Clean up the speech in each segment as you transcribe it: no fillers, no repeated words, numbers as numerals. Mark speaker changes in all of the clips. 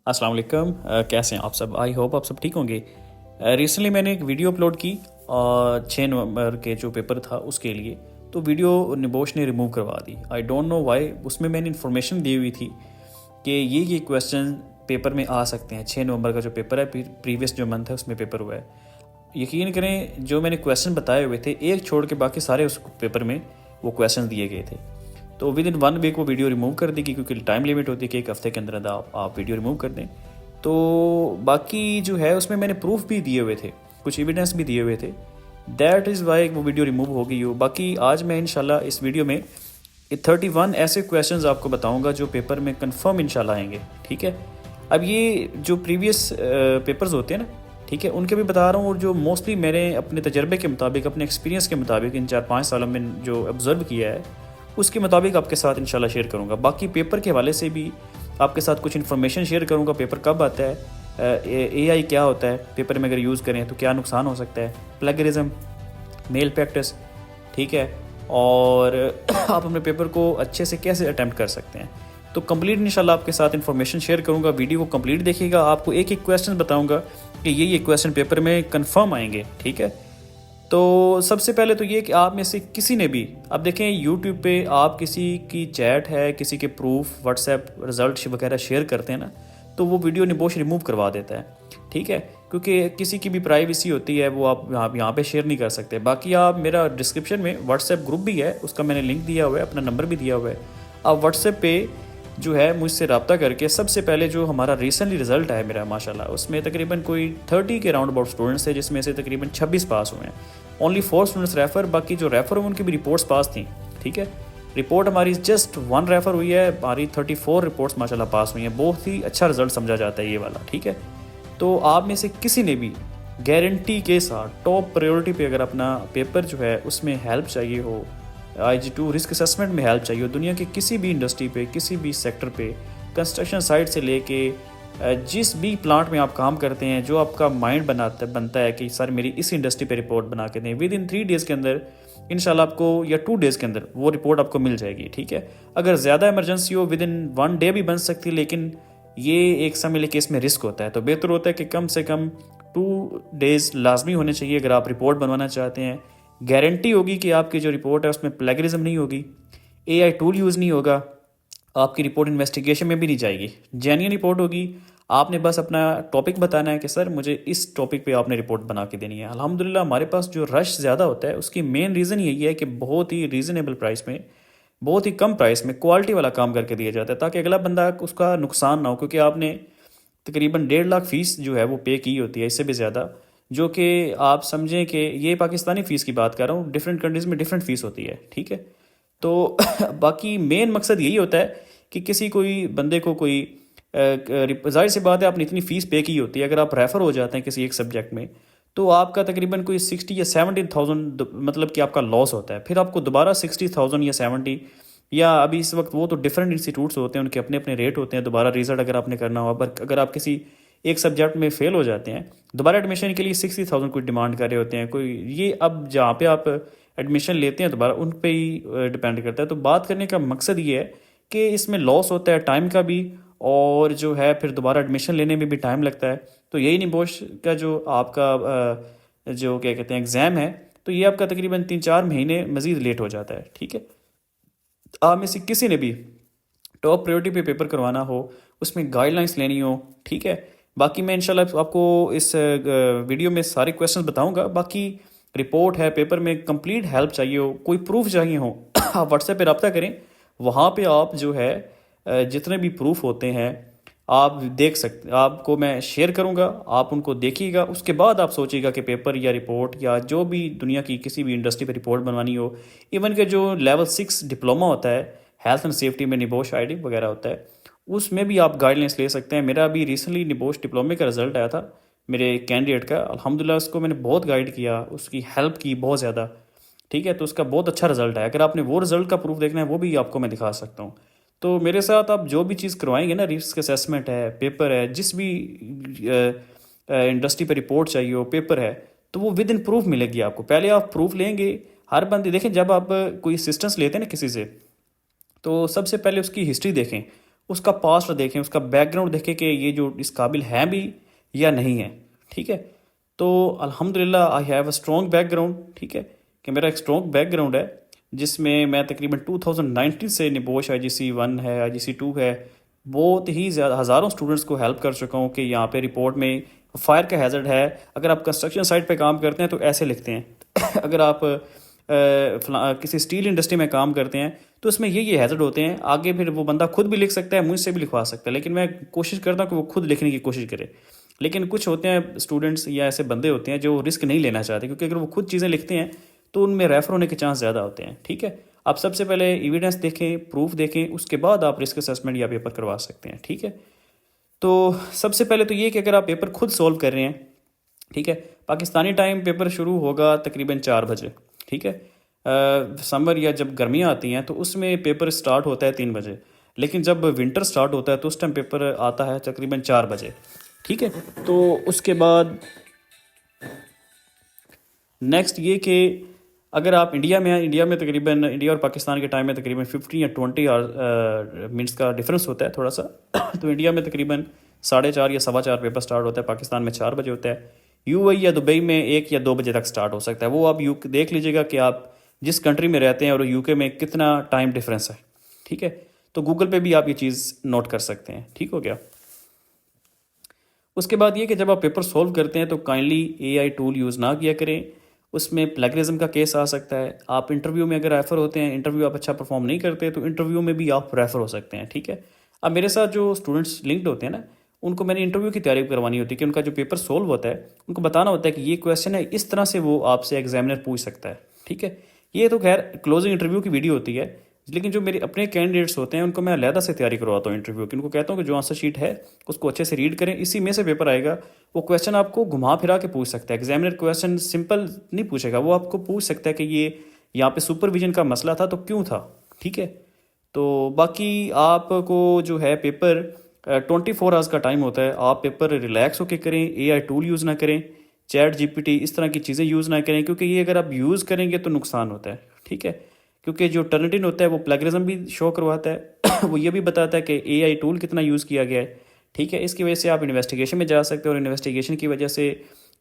Speaker 1: अस्सलाम वालेकुम। कैसे हैं आप सब? आई होप आप सब ठीक होंगे। रिसेंटली मैंने एक वीडियो अपलोड की 6 नवंबर के जो पेपर था उसके लिए। तो वीडियो निबोश ने रिमूव करवा दी। I don't know why. उसमें मैंने इन्फॉर्मेशन दी हुई थी कि ये क्वेश्चन पेपर में आ सकते हैं। 6 नवंबर का जो पेपर है, प्रीवियस जो मंथ है उसमें पेपर हुआ है। यकीन करें, जो मैंने क्वेश्चन बताए हुए थे एक छोड़ के बाकी सारे उस पेपर में वो क्वेश्चन दिए गए थे। तो विद इन 1 वीक वो वीडियो रिमूव कर दी क्योंकि टाइम लिमिट होती है कि 1 हफ्ते के अंदर आप वीडियो रिमूव कर दें। तो बाकी जो है उसमें मैंने प्रूफ भी दिए हुए थे, कुछ एविडेंस भी दिए हुए थे। दैट इज़ वाई वो वीडियो रिमूव हो गई हो। बाकी आज मैं इंशाल्लाह इस वीडियो में 31 ऐसे क्वेश्चंस आपको बताऊंगा जो पेपर में कंफर्म इंशाल्लाह आएंगे। ठीक है। अब ये जो प्रीवियस पेपर्स होते हैं ना, ठीक है, उनके भी बता रहा हूँ, और जो मोस्टली मैंने अपने तजर्बे के मुताबिक, अपने एक्सपीरियंस के मुताबिक इन 4-5 सालों में जो ऑब्ज़र्व किया है उसके मुताबिक आपके साथ इंशाल्लाह शेयर करूँगा। बाकी पेपर के हवाले से भी आपके साथ कुछ इन्फॉर्मेशन शेयर करूँगा। पेपर कब आता है, AI क्या होता है, पेपर में अगर यूज़ करें तो क्या नुकसान हो सकता है, प्लेगरिज्म, मेल प्रैक्टिस, ठीक है, और आप अपने पेपर को अच्छे से कैसे अटैम्प्ट कर सकते हैं। तो कंप्लीट इंशाल्लाह आपके साथ इन्फॉर्मेशन शेयर करूँगा। वीडियो को कंप्लीट देखिएगा। आपको एक एक क्वेश्चन बताऊँगा कि ये क्वेश्चन पेपर में कंफर्म आएंगे। ठीक है। तो सबसे पहले तो ये कि आप में से किसी ने भी, अब देखें यूट्यूब पे आप किसी की चैट है, किसी के प्रूफ, व्हाट्सएप रिजल्ट वगैरह शेयर करते हैं ना, तो वो वीडियो निबोश रिमूव करवा देता है। ठीक है, क्योंकि किसी की भी प्राइवेसी होती है, वो आप यहाँ पे शेयर नहीं कर सकते। बाकी आप, मेरा डिस्क्रिप्शन में व्हाट्सएप ग्रुप भी है, उसका मैंने लिंक दिया हुआ है, अपना नंबर भी दिया हुआ है। आप व्हाट्सएप पे जो है मुझसे रब्ता करके, सबसे पहले जो हमारा रिसेंटली रिज़ल्ट है मेरा माशाल्लाह, उसमें तकरीबन कोई 30 के राउंड अबाउट स्टूडेंट्स थे, जिसमें से तकरीबन 26 पास हुए हैं। ओनली 4 स्टूडेंट्स रेफ़र, बाकी जो रेफ़र हुए उनकी भी रिपोर्ट्स पास थी। ठीक है, रिपोर्ट हमारी जस्ट 1 रेफ़र हुई है, हमारी 34 रिपोर्ट्स माशाल्लाह पास हुई हैं। बहुत ही अच्छा रिजल्ट समझा जाता है ये वाला। ठीक है, तो आप में से किसी ने भी गारंटी के साथ टॉप प्रायोरिटी पे अगर अपना पेपर जो है उसमें हेल्प चाहिए हो, IG2 रिस्क असेसमेंट में हेल्प चाहिए हो, दुनिया के किसी भी इंडस्ट्री पे, किसी भी सेक्टर पे, कंस्ट्रक्शन साइट से लेके जिस भी प्लांट में आप काम करते हैं, जो आपका माइंड बनता है कि सर मेरी इस इंडस्ट्री पे रिपोर्ट बना के दें, विद इन 3 डेज़ के अंदर इंशाल्लाह आपको, या 2 डेज़ के अंदर वो रिपोर्ट आपको मिल जाएगी। ठीक है, अगर ज़्यादा इमरजेंसी हो विद इन 1 डे भी बन सकती है, लेकिन ये एक समझ केस में रिस्क होता है। तो बेहतर होता है कि कम से कम 2 डेज़ लाजमी होने चाहिए अगर आप रिपोर्ट बनवाना चाहते हैं। गारंटी होगी कि आपकी जो रिपोर्ट है उसमें प्लेगरिज्म नहीं होगी, AI टूल यूज़ नहीं होगा, आपकी रिपोर्ट इन्वेस्टिगेशन में भी नहीं जाएगी, जेन्युइन रिपोर्ट होगी। आपने बस अपना टॉपिक बताना है कि सर मुझे इस टॉपिक पे आपने रिपोर्ट बना के देनी है। अल्हम्दुलिल्लाह हमारे पास जो रश ज़्यादा होता है उसकी मेन रीज़न यही है कि बहुत ही रीज़नेबल प्राइस में, बहुत ही कम प्राइस में क्वालिटी वाला काम करके दिया जाता है, ताकि अगला बंदा उसका नुकसान ना हो। क्योंकि आपने तकरीबन 1.5 लाख फ़ीस जो है वो पे की होती है, इससे भी ज़्यादा, जो कि आप समझें कि ये पाकिस्तानी फ़ीस की बात कर रहा हूँ, डिफरेंट कंट्रीज़ में डिफरेंट फ़ीस होती है। ठीक है, तो बाकी मेन मकसद यही होता है कि किसी कोई बंदे को कोई, जाहिर सी बात है आपने इतनी फ़ीस पे की होती है, अगर आप रेफ़र हो जाते हैं किसी एक सब्जेक्ट में, तो आपका तकरीबन कोई 60 या 70,000 मतलब कि आपका लॉस होता है। फिर आपको दोबारा 60,000 या 70, या अभी इस वक्त वो तो डिफरेंट इंस्टीट्यूट्स होते हैं, उनके अपने अपने रेट होते हैं। दोबारा रिजल्ट अगर आपने करना हो, अगर आप किसी एक सब्जेक्ट में फ़ेल हो जाते हैं, दोबारा एडमिशन के लिए 60,000 कोई डिमांड कर रहे होते हैं कोई। ये अब जहाँ पे आप एडमिशन लेते हैं दोबारा, उन पे ही डिपेंड करता है। तो बात करने का मकसद ये है कि इसमें लॉस होता है टाइम का भी, और जो है फिर दोबारा एडमिशन लेने में भी टाइम लगता है। तो यही निबोश का जो आपका जो क्या कहते हैं एग्ज़ाम है, तो ये आपका तकरीबन 3-4 महीने मज़ीद लेट हो जाता है। ठीक है, आप में से किसी ने भी टॉप प्रायोरिटी पे पेपर करवाना हो, उसमें गाइडलाइंस लेनी हो, ठीक है, बाकी मैं इंशाल्लाह आपको इस वीडियो में सारे क्वेश्चंस बताऊंगा। बाकी रिपोर्ट है, पेपर में कंप्लीट हेल्प चाहिए हो, कोई प्रूफ चाहिए हो, आप व्हाट्सएप पे रब्ता करें। वहाँ पे आप जो है जितने भी प्रूफ होते हैं आप देख सकते, आपको मैं शेयर करूँगा, आप उनको देखिएगा। उसके बाद आप सोचिएगा कि पेपर या रिपोर्ट या जो भी दुनिया की किसी भी इंडस्ट्री पे रिपोर्ट बनवानी हो, इवन के जो लेवल 6 डिप्लोमा होता है हेल्थ एंड सेफ्टी में, निबोश ID वगैरह होता है, उसमें भी आप गाइडलाइंस ले सकते हैं। मेरा अभी रिसेंटली निबोश डिप्लोमे का रिजल्ट आया था मेरे कैंडिडेट का, अल्हम्दुलिल्लाह उसको मैंने बहुत गाइड किया, उसकी हेल्प की बहुत ज़्यादा। ठीक है, तो उसका बहुत अच्छा रिजल्ट है। अगर आपने वो रिजल्ट का प्रूफ देखना है वो भी आपको मैं दिखा सकता हूँ। तो मेरे साथ आप जो भी चीज़ करवाएंगे ना, रिस्क असेसमेंट है, पेपर है, जिस भी इंडस्ट्री पे रिपोर्ट चाहिए हो, पेपर है, तो वो विद इन प्रूफ मिलेगी आपको। पहले आप प्रूफ लेंगे। हर बंदे देखें, जब आप कोई असिस्टेंस लेते हैं ना किसी से, तो सबसे पहले उसकी हिस्ट्री देखें, उसका पास्ट देखें, उसका बैकग्राउंड देखें कि ये जो इस काबिल है भी या नहीं है। ठीक है, तो अल्हम्दुलिल्लाह I have a strong background. ठीक है, कि मेरा एक स्ट्रॉन्ग बैकग्राउंड है जिसमें मैं तकरीबन 2019 से निबोश IGC 1 है, IGC 2 है, बहुत ही ज़्यादा हज़ारों स्टूडेंट्स को हेल्प कर चुका हूँ कि यहाँ पे रिपोर्ट में फायर का हैज़र्ड है। अगर आप कंस्ट्रक्शन साइट पे काम करते हैं तो ऐसे लिखते हैं अगर आप किसी स्टील इंडस्ट्री में काम करते हैं तो उसमें ये हैज़र्ड होते हैं। आगे फिर वो बंदा खुद भी लिख सकता है, मुझसे भी लिखवा सकता है, लेकिन मैं कोशिश करता हूँ कि वो खुद लिखने की कोशिश करे। लेकिन कुछ होते हैं स्टूडेंट्स या ऐसे बंदे होते हैं जो रिस्क नहीं लेना चाहते, क्योंकि अगर वो खुद चीज़ें लिखते हैं तो उनमें रेफर होने के चांस ज़्यादा होते हैं। ठीक है, आप सबसे पहले एविडेंस देखें, प्रूफ देखें, उसके बाद आप रिस्क असेसमेंट या पेपर करवा सकते हैं। ठीक है, तो सबसे पहले तो ये कि अगर आप पेपर खुद सॉल्व कर रहे हैं, ठीक है, पाकिस्तानी टाइम पेपर शुरू होगा तकरीबन 4 बजे। ठीक है, समर या जब गर्मियाँ आती हैं तो उसमें पेपर स्टार्ट होता है 3 बजे, लेकिन जब विंटर स्टार्ट होता है तो उस टाइम पेपर आता है तकरीबन 4 बजे। ठीक है, तो उसके बाद नेक्स्ट ये कि अगर आप इंडिया में हैं, इंडिया में तकरीबन इंडिया और पाकिस्तान के टाइम में तकरीबन 15 या 20 मिनट्स का डिफरेंस होता है थोड़ा सा तो इंडिया में तकरीबन 4:30 या 4:15 पेपर स्टार्ट होता है, पाकिस्तान में 4 बजे होता है। UAE या दुबई में 1 या 2 बजे तक स्टार्ट हो सकता है। वो आप देख लीजिएगा कि आप जिस कंट्री में रहते हैं और UK में कितना टाइम डिफरेंस है। ठीक है, तो गूगल पे भी आप ये चीज़ नोट कर सकते हैं। ठीक हो गया। उसके बाद ये कि जब आप पेपर सॉल्व करते हैं तो काइंडली AI टूल यूज़ ना किया करें, उसमें प्लेगरिज्म का केस आ सकता है। आप इंटरव्यू में अगर रेफ़र होते हैं, इंटरव्यू आप अच्छा परफॉर्म नहीं करते तो इंटरव्यू में भी आप रेफ़र हो सकते हैं। ठीक है, अब मेरे साथ जो स्टूडेंट्स लिंक्ड होते हैं ना, उनको मैंने इंटरव्यू की तैयारी करवानी होती है कि उनका जो पेपर सोल्व होता है उनको बताना होता है कि ये क्वेश्चन है, इस तरह से वो आपसे एग्जामिनर पूछ सकता है। ठीक है, ये तो खैर क्लोजिंग इंटरव्यू की वीडियो होती है, लेकिन जो मेरे अपने कैंडिडेट्स होते हैं उनको मैं अलहदा से तैयारी करवाता हूँ इंटरव्यू की। उनको कहता हूँ कि जो आंसर शीट है उसको अच्छे से रीड करें, इसी में से पेपर आएगा। वो क्वेश्चन आपको घुमा फिरा के पूछ सकता है, एग्जामिनर क्वेश्चन सिंपल नहीं पूछेगा, वो आपको पूछ सकता है कि ये यहाँ पे सुपरविजन का मसला था तो क्यों था। ठीक है, तो बाकी आपको जो है पेपर 24 आवर्स का टाइम होता है। आप पेपर रिलैक्स होकर करें, AI टूल यूज़ ना करें, ChatGPT इस तरह की चीज़ें यूज़ ना करें, क्योंकि ये अगर आप यूज़ करेंगे तो नुकसान होता है। ठीक है, क्योंकि जो टर्निटिन होता है वो प्लेगरिज्म भी शो करवाता है वो ये भी बताता है कि AI टूल कितना यूज़ किया गया है। ठीक है, इसकी वजह से आप इन्वेस्टिगेशन में जा सकते हो और इन्वेस्टिगेशन की वजह से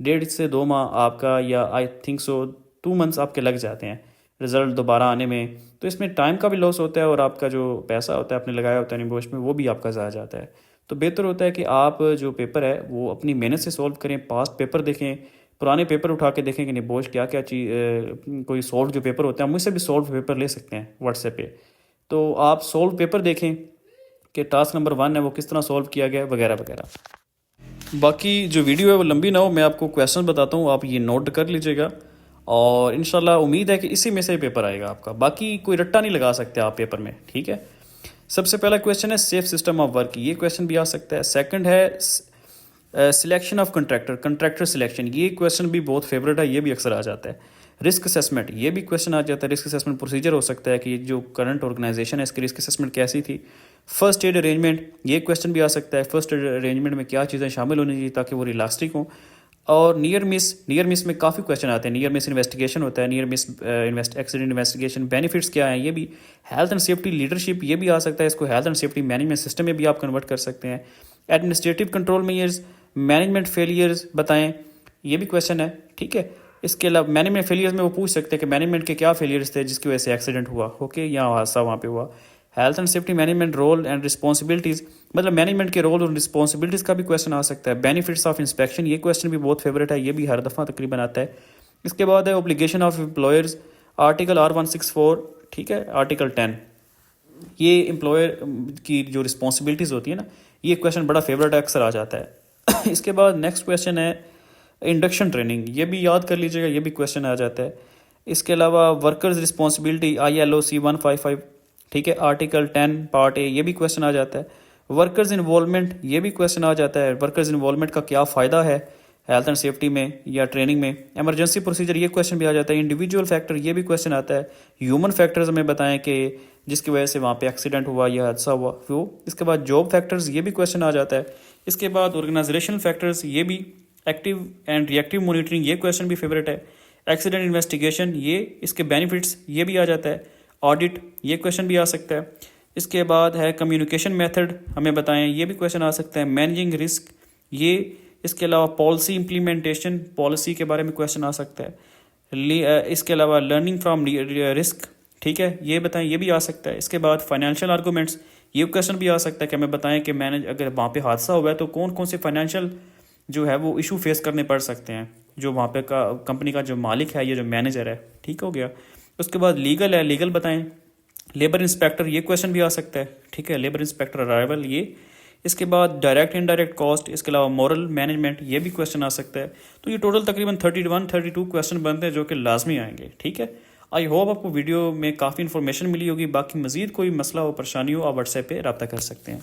Speaker 1: 1.5 से 2 माह आपका, या आई थिंक सो 2 मंथ्स आपके लग जाते हैं रिज़ल्ट दोबारा आने में। तो इसमें टाइम का भी लॉस होता है और आपका जो पैसा होता है आपने लगाया होता है निवेश में, वो भी आपका ज़ाया जाता है। तो बेहतर होता है कि आप जो पेपर है वो अपनी मेहनत से सॉल्व करें, पास्ट पेपर देखें, पुराने पेपर उठा के देखें कि निबोश क्या क्या चीज़ कोई सॉल्व जो पेपर होते हैं, मुझसे भी सॉल्व पेपर ले सकते हैं व्हाट्सएप पे। तो आप सॉल्व पेपर देखें कि टास्क नंबर 1 है वो किस तरह सॉल्व किया गया वगैरह वगैरह। बाकी जो वीडियो है वो लंबी ना हो, मैं आपको क्वेश्चन बताता हूँ, आप ये नोट कर लीजिएगा और इंशाल्लाह उम्मीद है कि इसी में से पेपर आएगा आपका। बाकी कोई रट्टा नहीं लगा सकते आप पेपर में। ठीक है, सबसे पहला क्वेश्चन है सेफ सिस्टम ऑफ वर्क, ये क्वेश्चन भी आ सकता है। सेकंड है सिलेक्शन ऑफ कंट्रैक्टर सिलेक्शन, ये क्वेश्चन भी बहुत फेवरेट है, ये भी अक्सर आ जाता है। रिस्क असेसमेंट, ये भी क्वेश्चन आ जाता है। रिस्क असेसमेंट प्रोसीजर हो सकता है कि जो करंट ऑर्गेनाइजेशन है इसकी रिस्क असेसमेंट कैसी थी। फर्स्ट एड अरेंजमेंट, ये क्वेश्चन भी आ सकता है। फर्स्ट एड अरेंजमेंट में क्या चीज़ें शामिल होनी चाहिए ताकि वो इलास्टिक हों। और नियर मिस में काफ़ी क्वेश्चन आते हैं। नियर मिस इन्वेस्टिगेशन होता है, near miss accident investigation, benefits क्या हैं ये भी। हेल्थ एंड सेफ्टी लीडरशिप, ये भी आ सकता है, इसको health and safety management system में भी आप कन्वर्ट कर सकते हैं। Administrative control measures, management failures बताएं, ये भी क्वेश्चन है। ठीक है, इसके अलावा मैनेजमेंट फेलियर्स में वो पूछ सकते हैं कि मैनेजमेंट के क्या फेलियर्स थे जिसकी वजह से एक्सीडेंट हुआ, ओके, या हादसा वहाँ पे हुआ। Health and safety management role and responsibilities, मतलब मैनेजमेंट के रोल और रिस्पॉन्सिबिलिटीज़ का भी क्वेश्चन आ सकता है। बेनिफिट्स ऑफ इंस्पेक्शन, ये क्वेश्चन भी बहुत फेवरेट है, ये भी हर दफ़ा तकरीबन आता है। इसके बाद है obligation of employers, article R164, ठीक है, आर्टिकल 10, ये एम्प्लॉयर की जो रिस्पॉन्सिबिलिटीज़ होती है ना, ये क्वेश्चन बड़ा फेवरेट है, अक्सर आ जाता है इसके बाद नेक्स्ट क्वेश्चन है इंडक्शन ट्रेनिंग, ये भी याद कर लीजिएगा, ये भी क्वेश्चन आ जाता है। इसके अलावा वर्कर्स रिस्पॉन्सिबिलिटी ILO C155, ठीक है, आर्टिकल 10 पार्ट A, ये भी क्वेश्चन आ जाता है। वर्कर्स इन्वॉल्वमेंट, ये भी क्वेश्चन आ जाता है, वर्कर्स इन्वॉल्वमेंट का क्या फ़ायदा है हेल्थ एंड सेफ्टी में या ट्रेनिंग में। एमरजेंसी प्रोसीजर, ये क्वेश्चन भी आ जाता है। इंडिविजुअल फैक्टर, ये भी क्वेश्चन आता है। ह्यूमन फैक्टर्स हमें बताएं कि जिसकी वजह से वहाँ पे एक्सीडेंट हुआ या हादसा हुआ वो। इसके बाद जॉब फैक्टर्स, ये भी क्वेश्चन आ जाता है। इसके बाद ऑर्गेनाइजेशनल फैक्टर्स, ये भी। एक्टिव एंड रिएक्टिव मॉनिटरिंग, ये क्वेश्चन भी फेवरेट है। एक्सीडेंट इन्वेस्टिगेशन, ये इसके बेनिफिट्स, ये भी आ जाता है। ऑडिट, ये क्वेश्चन भी आ सकता है। इसके बाद है कम्युनिकेशन मेथड, हमें बताएं, ये भी क्वेश्चन आ सकता है। मैनेजिंग रिस्क, ये इसके अलावा पॉलिसी इम्प्लीमेंटेशन, पॉलिसी के बारे में क्वेश्चन आ सकता है। इसके अलावा लर्निंग फ्रॉम रिस्क, ठीक है, ये बताएं, ये भी आ सकता है। इसके बाद फाइनेंशियल आर्गूमेंट्स, ये क्वेश्चन भी आ सकता है कि हमें बताएं कि मैंने अगर वहाँ पे हादसा हुआ है तो कौन कौन से फाइनेंशियल जो है वो इशू फेस करने पड़ सकते हैं, जो वहाँ पे का कंपनी का जो मालिक है, ये जो मैनेजर है, ठीक हो गया। उसके बाद लीगल है, लीगल बताएं। लेबर इंस्पेक्टर, ये क्वेश्चन भी आ सकता है, ठीक है, लेबर इंस्पेक्टर अराइवल ये। इसके बाद डायरेक्ट इनडायरेक्ट कॉस्ट, इसके अलावा मॉरल मैनेजमेंट, ये भी क्वेश्चन आ सकता है। तो ये टोटल तकरीबन 31-32 क्वेश्चन बनते हैं जो कि लाजमी आएंगे, ठीक है। आई होप आपको वीडियो में काफ़ी इन्फॉर्मेशन मिली होगी। बाकी मज़ीद कोई मसला हो, परेशानी हो, आप व्हाट्सएप पे रब्ता कर सकते हैं।